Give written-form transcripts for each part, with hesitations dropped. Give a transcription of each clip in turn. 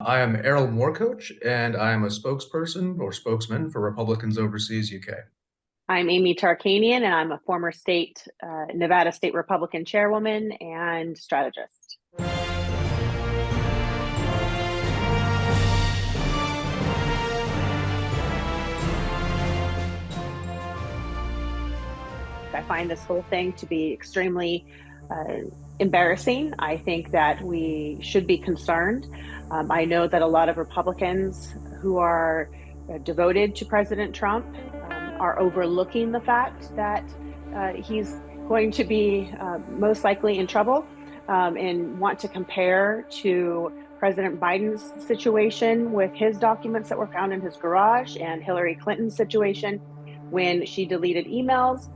I am Erol Morkoc, and I am a spokesperson or spokesman for Republicans Overseas UK. I'm Amy Tarkanian, and I'm a former Nevada State Republican chairwoman and strategist. I find this whole thing to be extremely embarrassing. I think that we should be concerned. I know that a lot of Republicans who are devoted to President Trump are overlooking the fact that he's going to be most likely in trouble and want to compare to President Biden's situation with his documents that were found in his garage and Hillary Clinton's situation when she deleted emails.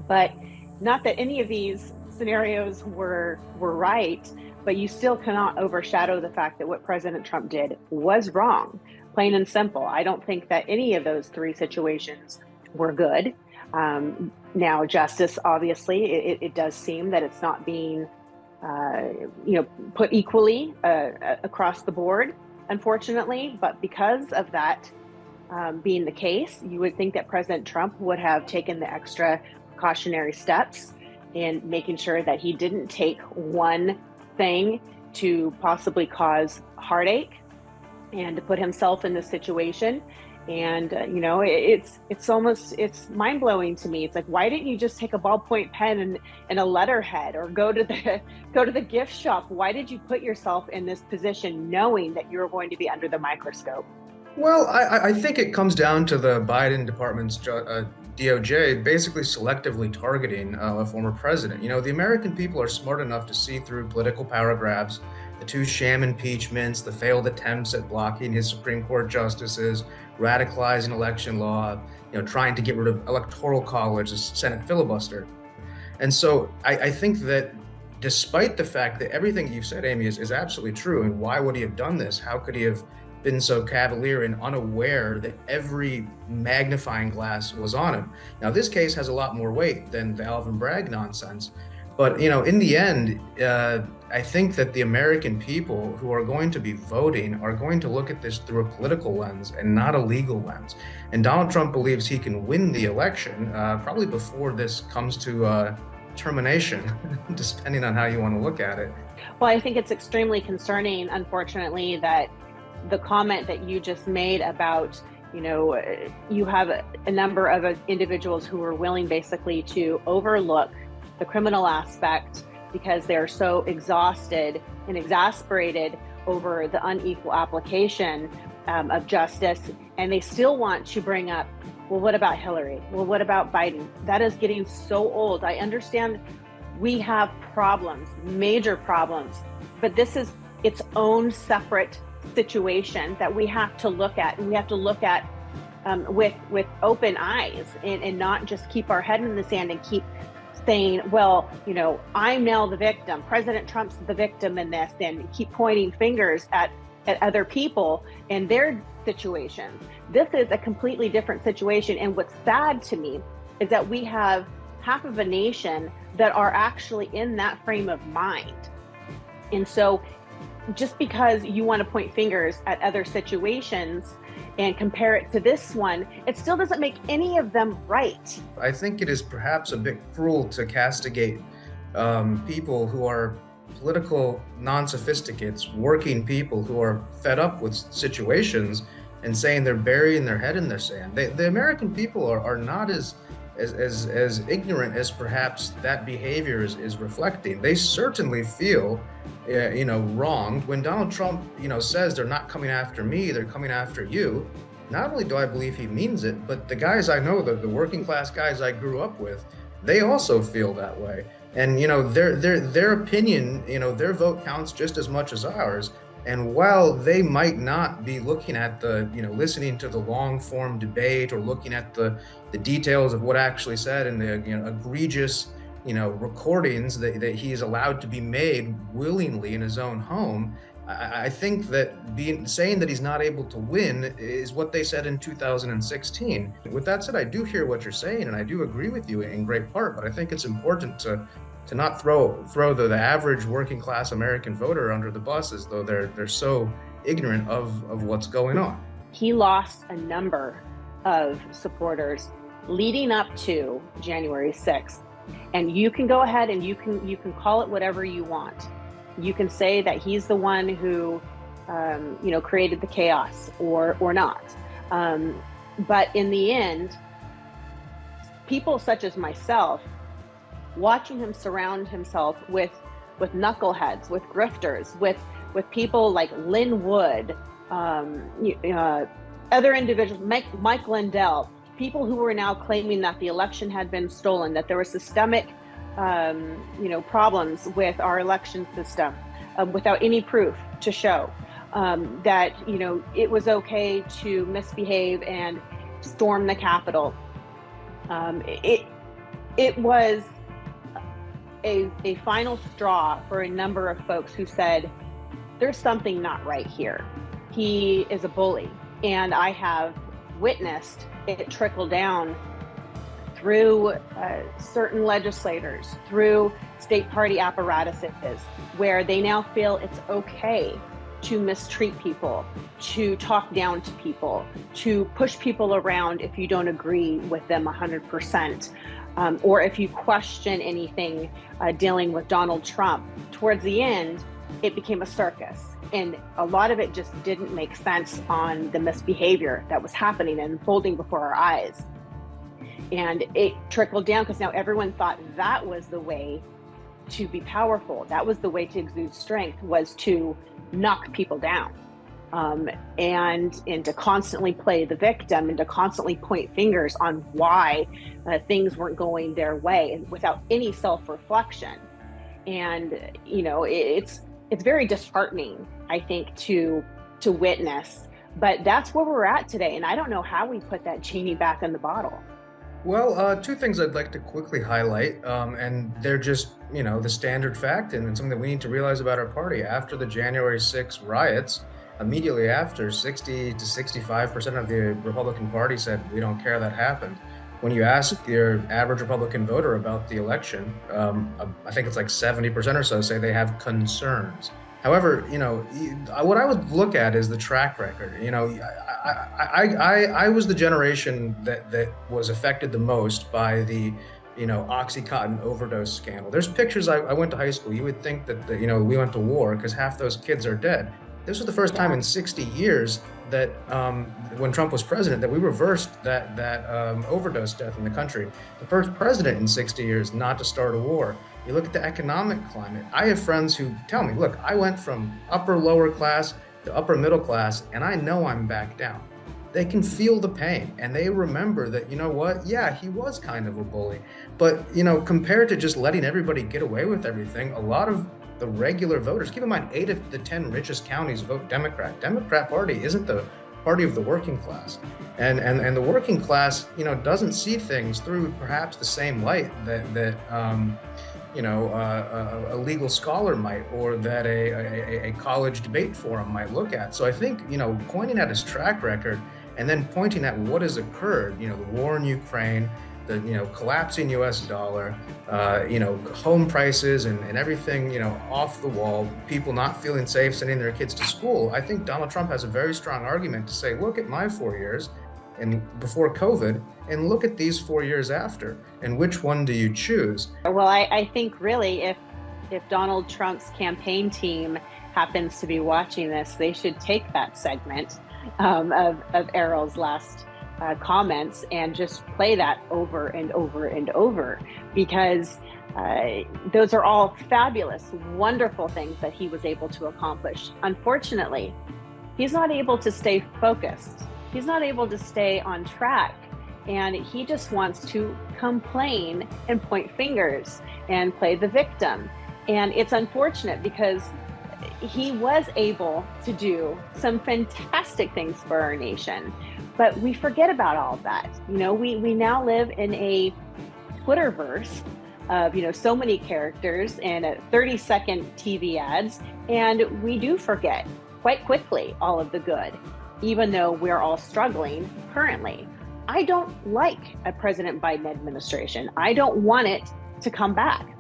But not that any of these scenarios were right, but you still cannot overshadow the fact that what President Trump did was wrong, plain and simple. I don't think that any of those three situations were good. Now, justice, obviously, it does seem that it's not being, put equally across the board, unfortunately. But because of that being the case, you would think that President Trump would have taken the extra precautionary steps in making sure that he didn't take one thing to possibly cause heartache and to put himself in this situation. And it's mind-blowing to me. It's like, why didn't you just take a ballpoint pen and a letterhead, or go to the gift shop? Why did you put yourself in this position knowing that you were going to be under the microscope? Well, I think it comes down to the Biden department's DOJ basically selectively targeting a former president. The American people are smart enough to see through political power grabs, the two sham impeachments, the failed attempts at blocking his Supreme Court justices, radicalizing election law, trying to get rid of electoral college, the Senate filibuster. And so I think that despite the fact that everything you've said, Amy, is absolutely true, and why would he have done this? How could he have been so cavalier and unaware that every magnifying glass was on him? Now, this case has a lot more weight than the Alvin Bragg nonsense. But, in the end, I think that the American people who are going to be voting are going to look at this through a political lens and not a legal lens. And Donald Trump believes he can win the election probably before this comes to termination, depending on how you want to look at it. Well, I think it's extremely concerning, unfortunately, that the comment that you just made about, you have a number of individuals who are willing basically to overlook the criminal aspect because they're so exhausted and exasperated over the unequal application of justice. And they still want to bring up, well, what about Hillary? Well, what about Biden? That is getting so old. I understand we have problems, major problems, but this is its own separate situation that we have to look at, and we have to look at with open eyes and not just keep our head in the sand and keep saying, well, I'm now the victim. President Trump's the victim in this, and keep pointing fingers at other people and their situations. This is a completely different situation. And what's sad to me is that we have half of a nation that are actually in that frame of mind. And so just because you want to point fingers at other situations and compare it to this one, it still doesn't make any of them right. I think it is perhaps a bit cruel to castigate people who are political non-sophisticates, working people who are fed up with situations and saying they're burying their head in the sand. The American people are not as ignorant as perhaps that behavior is reflecting. They certainly feel wronged when Donald Trump says they're not coming after me, they're coming after you. Not only do I believe he means it, but the guys I know, the working class guys I grew up with, they also feel that way. And their opinion, their vote counts just as much as ours. And while they might not be looking at listening to the long form debate or looking at the details of what actually said in the egregious recordings that he's allowed to be made willingly in his own home, I think that saying that he's not able to win is what they said in 2016. With that said, I do hear what you're saying, and I do agree with you in great part, but I think it's important to not throw the average working class American voter under the bus as though they're so ignorant of what's going on. He lost a number of supporters leading up to January 6th. And you can go ahead and you can call it whatever you want. You can say that he's the one who created the chaos or not. But in the end, people such as myself, watching him surround himself with knuckleheads, with grifters, with people like Lynn Wood, other individuals, Mike Lindell, people who were now claiming that the election had been stolen, that there were systemic, problems with our election system, without any proof to show, that it was okay to misbehave and storm the Capitol. It was a final straw for a number of folks who said, there's something not right here. He is a bully. And I have witnessed it trickle down through certain legislators, through state party apparatuses, where they now feel it's okay to mistreat people, to talk down to people, to push people around if you don't agree with them 100%, or if you question anything dealing with Donald Trump. Towards the end, it became a circus. And a lot of it just didn't make sense on the misbehavior that was happening and unfolding before our eyes. And it trickled down because now everyone thought that was the way to be powerful. That was the way to exude strength, was to knock people down, and to constantly play the victim and to constantly point fingers on why things weren't going their way, and without any self-reflection. And it's very disheartening, I think, to witness. But that's where we're at today, and I don't know how we put that genie back in the bottle. Well, two things I'd like to quickly highlight, and they're just, the standard fact, and something that we need to realize about our party. After the January 6th riots, immediately after, 60 to 65% of the Republican Party said, we don't care that happened. When you ask your average Republican voter about the election, I think it's like 70% or so say they have concerns. However, what I would look at is the track record. I was the generation that was affected the most by the, Oxycontin overdose scandal. There's pictures. I went to high school. You would think that, we went to war because half those kids are dead. This was the first time in 60 years that, when Trump was president, that we reversed that overdose death in the country. The first president in 60 years not to start a war. You look at the economic climate. I have friends who tell me, look, I went from upper lower class to upper middle class, and I know I'm back down. They can feel the pain, and they remember that, yeah, he was kind of a bully. But, compared to just letting everybody get away with everything, a lot of the regular voters, keep in mind, 8 of the 10 richest counties vote Democrat. Democrat Party isn't the party of the working class. And the working class, doesn't see things through perhaps the same light that a legal scholar might, or that a college debate forum might look at. So I think, pointing at his track record and then pointing at what has occurred, the war in Ukraine, the collapsing U.S. dollar, home prices and everything, off the wall, people not feeling safe sending their kids to school. I think Donald Trump has a very strong argument to say, look at my 4 years and before COVID, and look at these 4 years after, and which one do you choose? Well, I think really if Donald Trump's campaign team happens to be watching this, they should take that segment of Erol's last comments and just play that over and over and over, because those are all fabulous, wonderful things that he was able to accomplish. Unfortunately, he's not able to stay focused. He's not able to stay on track, and he just wants to complain and point fingers and play the victim. And it's unfortunate because he was able to do some fantastic things for our nation, but we forget about all of that. We now live in a Twitterverse of, so many characters and 30-second TV ads, and we do forget quite quickly all of the good, even though we're all struggling currently. I don't like a President Biden administration. I don't want it to come back.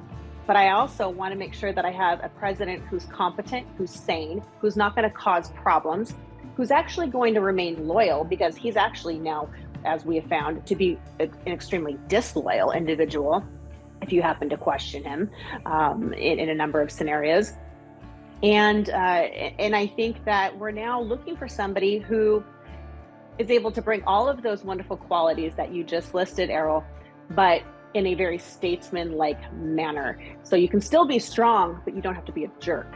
But I also want to make sure that I have a president who's competent, who's sane, who's not going to cause problems, who's actually going to remain loyal, because he's actually now, as we have found, to be an extremely disloyal individual if you happen to question him in a number of scenarios. And I think that we're now looking for somebody who is able to bring all of those wonderful qualities that you just listed, Erol, but in a very statesman-like manner. So you can still be strong, but you don't have to be a jerk.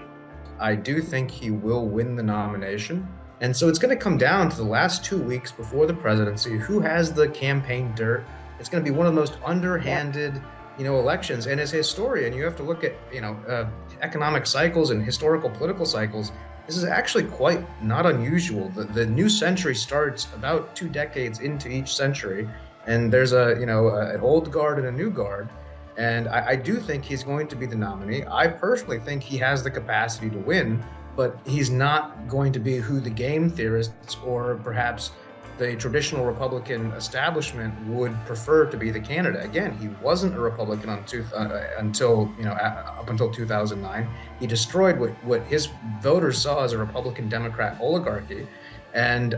I do think he will win the nomination. And so it's going to come down to the last 2 weeks before the presidency, who has the campaign dirt. It's going to be one of the most underhanded, elections. And as a historian, you have to look at, economic cycles and historical political cycles. This is actually quite not unusual. The new century starts about 2 decades into each century. And there's an old guard and a new guard. And I do think he's going to be the nominee. I personally think he has the capacity to win, but he's not going to be who the game theorists or perhaps the traditional Republican establishment would prefer to be the candidate. Again, he wasn't a Republican until up until 2009. He destroyed what his voters saw as a Republican Democrat oligarchy. And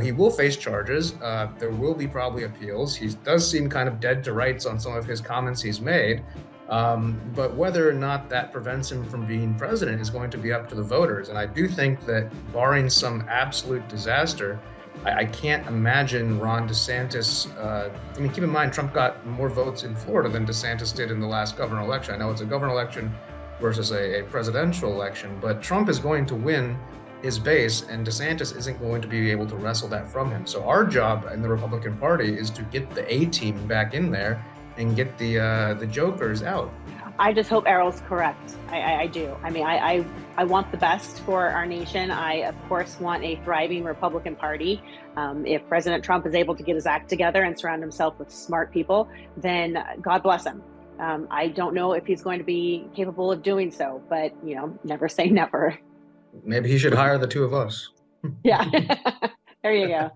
he will face charges. There will be probably appeals. He does seem kind of dead to rights on some of his comments he's made. But whether or not that prevents him from being president is going to be up to the voters. And I do think that barring some absolute disaster, I can't imagine Ron DeSantis. Keep in mind, Trump got more votes in Florida than DeSantis did in the last governor election. I know it's a governor election versus a presidential election, but Trump is going to win his base, and DeSantis isn't going to be able to wrestle that from him. So our job in the Republican Party is to get the A team back in there and get the jokers out. I just hope Erol's correct. I do. I want the best for our nation. I, of course, want a thriving Republican Party. If President Trump is able to get his act together and surround himself with smart people, then God bless him. I don't know if he's going to be capable of doing so, but, never say never. Maybe he should hire the two of us. Yeah, there you go.